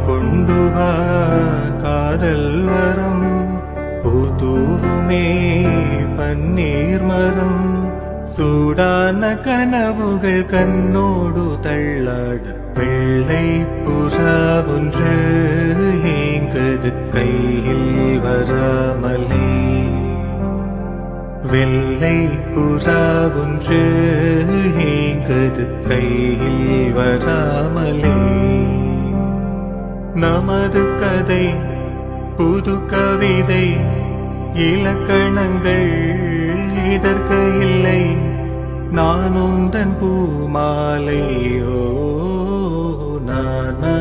கொண்டு வா காதல் வரம் பூதூவுமே பன்னீர் மரம் சூடான கனவுகள் கண்ணோடு தள்ளாட வெள்ளை புறா ஒன்று ஏங்குது கையில் வராமலே வெள்ளை புறா ஒன்று ஏங்குது கையில் வராமலே நமது கதை புது கவிதை இலக்கணங்கள் இதற்கு இல்லை நான் உந்தன் பூமாலையோ நானா